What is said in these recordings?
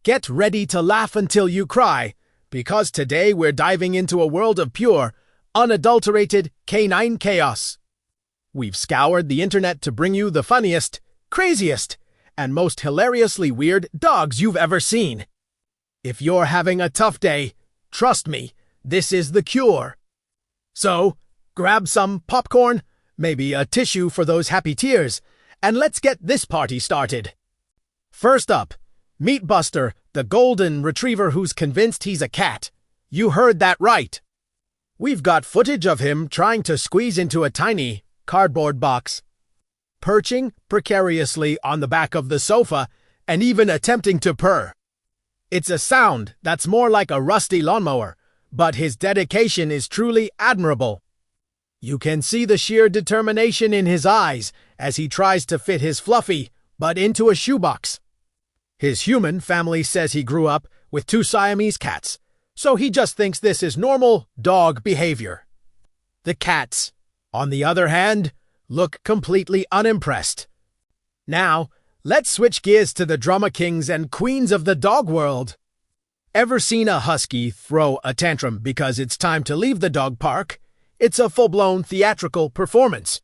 Get ready to laugh until you cry, because today we're diving into a world of pure, unadulterated canine chaos. We've scoured the internet to bring you the funniest, craziest, and most hilariously weird dogs you've ever seen. If you're having a tough day, trust me, this is the cure. So, grab some popcorn, maybe a tissue for those happy tears, and let's get this party started. First up, meet Buster, the golden retriever who's convinced he's a cat. You heard that right. We've got footage of him trying to squeeze into a tiny cardboard box, perching precariously on the back of the sofa, and even attempting to purr. It's a sound that's more like a rusty lawnmower, but his dedication is truly admirable. You can see the sheer determination in his eyes as he tries to fit his fluffy butt into a shoebox. His human family says he grew up with 2 Siamese cats, so he just thinks this is normal dog behavior. The cats, on the other hand, look completely unimpressed. Now, let's switch gears to the drama kings and queens of the dog world. Ever seen a husky throw a tantrum because it's time to leave the dog park? It's a full-blown theatrical performance.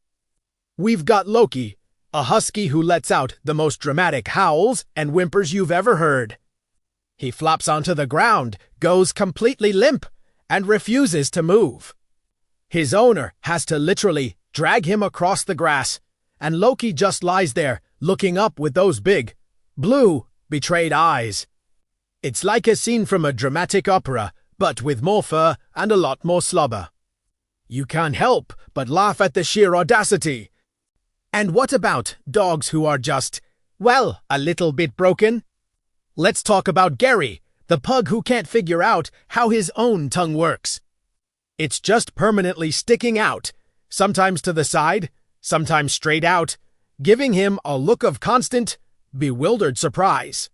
We've got Loki, a husky who lets out the most dramatic howls and whimpers you've ever heard. He flops onto the ground, goes completely limp, and refuses to move. His owner has to literally drag him across the grass, and Loki just lies there, looking up with those big, blue, betrayed eyes. It's like a scene from a dramatic opera, but with more fur and a lot more slobber. You can't help but laugh at the sheer audacity. And what about dogs who are just, well, a little bit broken? Let's talk about Gary, the pug who can't figure out how his own tongue works. It's just permanently sticking out, sometimes to the side, sometimes straight out, giving him a look of constant, bewildered surprise.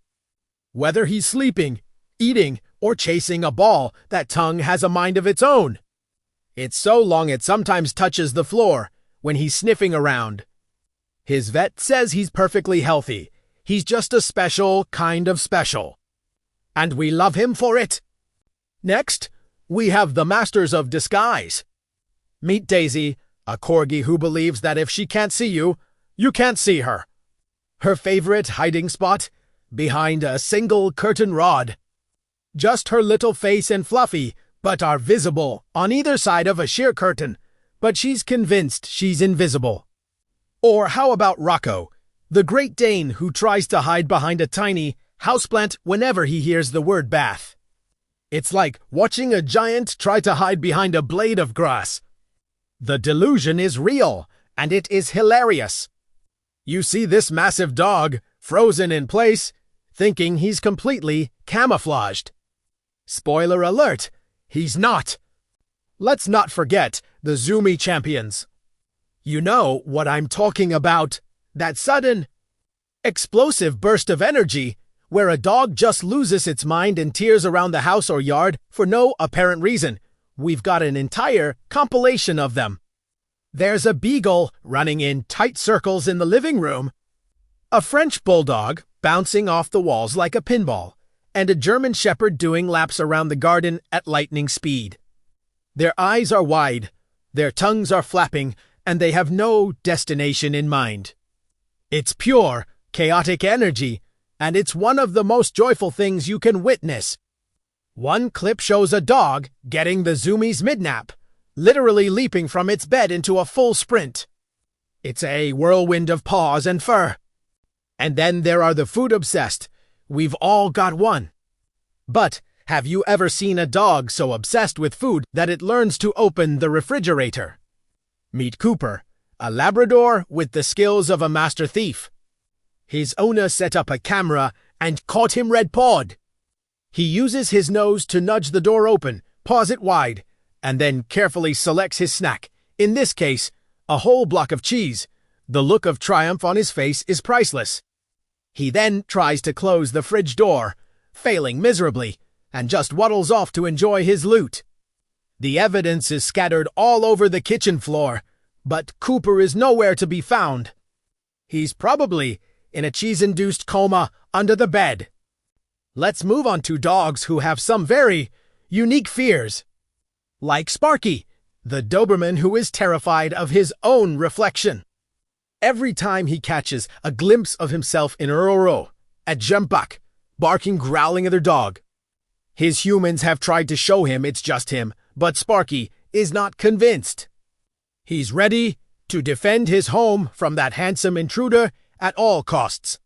Whether he's sleeping, eating, or chasing a ball, that tongue has a mind of its own. It's so long it sometimes touches the floor when he's sniffing around. His vet says he's perfectly healthy. He's just a special kind of special. And we love him for it. Next, we have the masters of disguise. Meet Daisy, a corgi who believes that if she can't see you, you can't see her. Her favorite hiding spot? Behind a single curtain rod. Just her little face and Fluffy, but are visible on either side of a sheer curtain, but she's convinced she's invisible. Or how about Rocco, the Great Dane who tries to hide behind a tiny houseplant whenever he hears the word bath? It's like watching a giant try to hide behind a blade of grass. The delusion is real, and it is hilarious. You see this massive dog, frozen in place, thinking he's completely camouflaged. Spoiler alert, he's not. Let's not forget the Zoomy champions. You know what I'm talking about. That sudden, explosive burst of energy where a dog just loses its mind and tears around the house or yard for no apparent reason. We've got an entire compilation of them. There's a beagle running in tight circles in the living room, a French bulldog bouncing off the walls like a pinball, and a German shepherd doing laps around the garden at lightning speed. Their eyes are wide, their tongues are flapping, and they have no destination in mind. It's pure, chaotic energy, and it's one of the most joyful things you can witness. One clip shows a dog getting the Zoomies mid-nap, literally leaping from its bed into a full sprint. It's a whirlwind of paws and fur. And then there are the food-obsessed. We've all got one. But have you ever seen a dog so obsessed with food that it learns to open the refrigerator? Meet Cooper, a Labrador with the skills of a master thief. His owner set up a camera and caught him red-pawed. He uses his nose to nudge the door open, paws it wide, and then carefully selects his snack, in this case, a whole block of cheese. The look of triumph on his face is priceless. He then tries to close the fridge door, failing miserably, and just waddles off to enjoy his loot. The evidence is scattered all over the kitchen floor, but Cooper is nowhere to be found. He's probably in a cheese-induced coma under the bed. let's move on to dogs who have some very unique fears. Like Sparky, the Doberman who is terrified of his own reflection. Every time he catches a glimpse of himself in Roro, at Jumbuck, barking, growling at their dog. His humans have tried to show him it's just him, but Sparky is not convinced. He's ready to defend his home from that handsome intruder at all costs.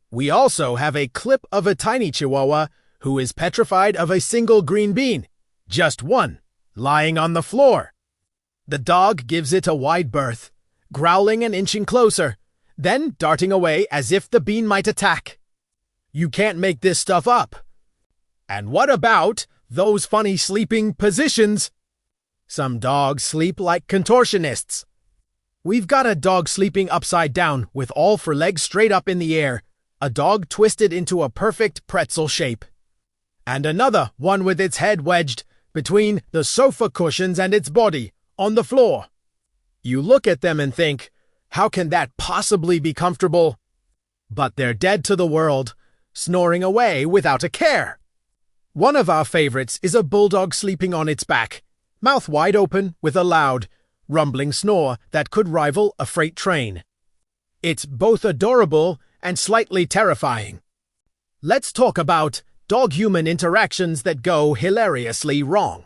We also have a clip of a tiny Chihuahua who is petrified of a single green bean, just one, lying on the floor. The dog gives it a wide berth, growling and inching closer, then darting away as if the bean might attack. You can't make this stuff up. And what about those funny sleeping positions? Some dogs sleep like contortionists. We've got a dog sleeping upside down with all four legs straight up in the air, a dog twisted into a perfect pretzel shape. And another one with its head wedged between the sofa cushions and its body, on the floor. You look at them and think, how can that possibly be comfortable? But they're dead to the world, snoring away without a care. One of our favorites is a bulldog sleeping on its back, mouth wide open with a loud, rumbling snore that could rival a freight train. It's both adorable and slightly terrifying. Let's talk about dog-human interactions that go hilariously wrong.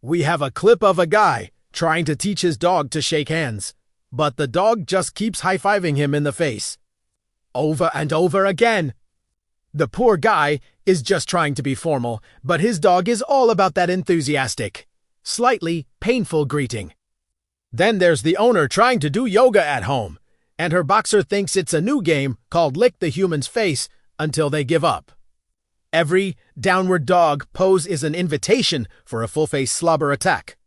We have a clip of a guy trying to teach his dog to shake hands, but the dog just keeps high-fiving him in the face. Over and over again. The poor guy is just trying to be formal, but his dog is all about that enthusiastic, slightly painful greeting. Then there's the owner trying to do yoga at home, and her boxer thinks it's a new game called Lick the Human's Face until they give up. Every downward dog pose is an invitation for a full-face slobber attack.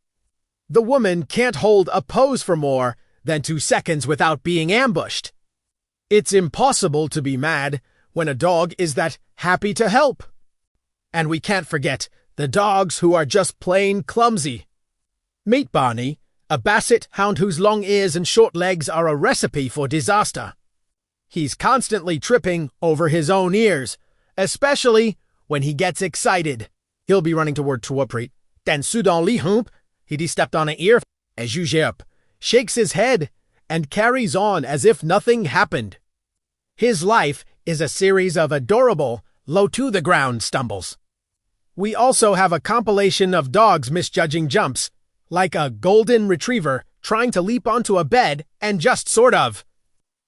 The woman can't hold a pose for more than 2 seconds without being ambushed. It's impossible to be mad when a dog is that happy to help. And we can't forget the dogs who are just plain clumsy. Meet Barney, a basset hound whose long ears and short legs are a recipe for disaster. He's constantly tripping over his own ears, especially when he gets excited. He'll be running toward Tuaprit, then Sudan Li Hump, he stepped on an ear as Ujep, shakes his head, and carries on as if nothing happened. His life is a series of adorable, low-to-the-ground stumbles. We also have a compilation of dogs misjudging jumps, like a golden retriever trying to leap onto a bed and just sort of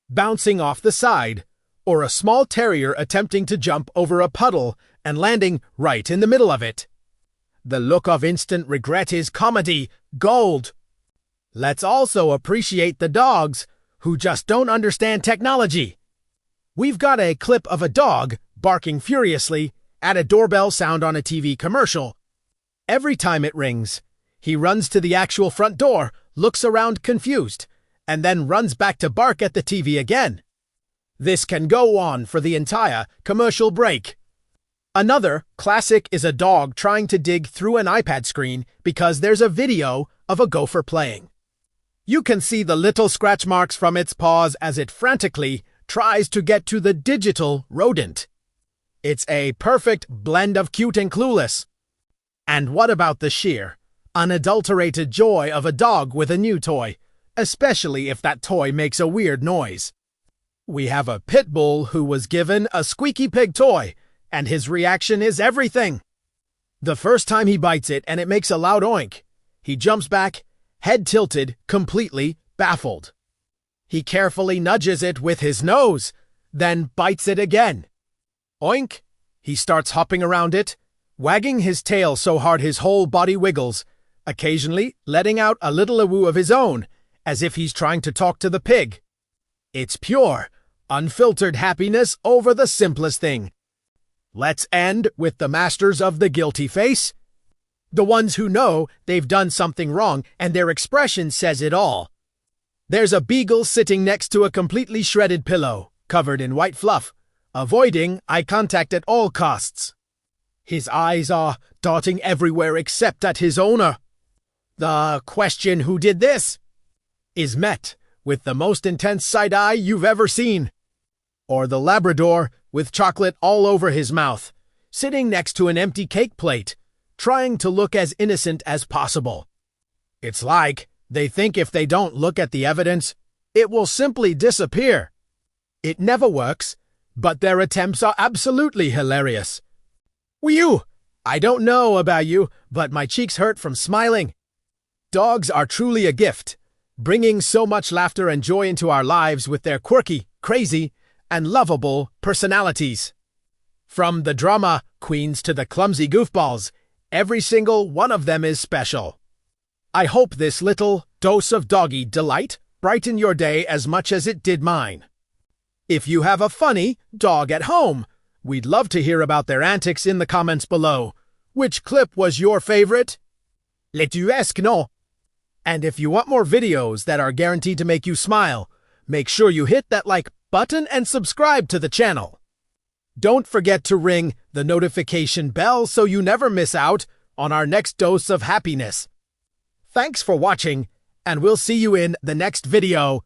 bouncing off the side, or a small terrier attempting to jump over a puddle and landing right in the middle of it. The look of instant regret is comedy gold. Let's also appreciate the dogs who just don't understand technology. We've got a clip of a dog barking furiously at a doorbell sound on a TV commercial. Every time it rings, he runs to the actual front door, looks around confused, and then runs back to bark at the TV again. This can go on for the entire commercial break. Another classic is a dog trying to dig through an iPad screen because there's a video of a gopher playing. You can see the little scratch marks from its paws as it frantically tries to get to the digital rodent. It's a perfect blend of cute and clueless. And what about the sheer, unadulterated joy of a dog with a new toy, especially if that toy makes a weird noise? We have a pit bull who was given a squeaky pig toy, and his reaction is everything. The first time he bites it and it makes a loud oink, he jumps back, head tilted, completely baffled. He carefully nudges it with his nose, then bites it again. Oink! He starts hopping around it, wagging his tail so hard his whole body wiggles, occasionally letting out a little awoo of his own, as if he's trying to talk to the pig. It's pure, unfiltered happiness over the simplest thing. Let's end with the masters of the guilty face. The ones who know they've done something wrong and their expression says it all. There's a beagle sitting next to a completely shredded pillow, covered in white fluff, avoiding eye contact at all costs. His eyes are darting everywhere except at his owner. The question, "Who did this?" is met with the most intense side-eye you've ever seen. Or the Labrador with chocolate all over his mouth, sitting next to an empty cake plate, trying to look as innocent as possible. It's like they think if they don't look at the evidence, it will simply disappear. It never works, but their attempts are absolutely hilarious. Whew! I don't know about you, but my cheeks hurt from smiling. Dogs are truly a gift, bringing so much laughter and joy into our lives with their quirky, crazy, and lovable personalities. From the drama queens to the clumsy goofballs, every single one of them is special. I hope this little dose of doggy delight brightened your day as much as it did mine. If you have a funny dog at home, we'd love to hear about their antics in the comments below. Which clip was your favorite? L'es-tu esque, non? And if you want more videos that are guaranteed to make you smile, make sure you hit that like button and subscribe to the channel. Don't forget to ring the notification bell so you never miss out on our next dose of happiness. Thanks for watching, and we'll see you in the next video.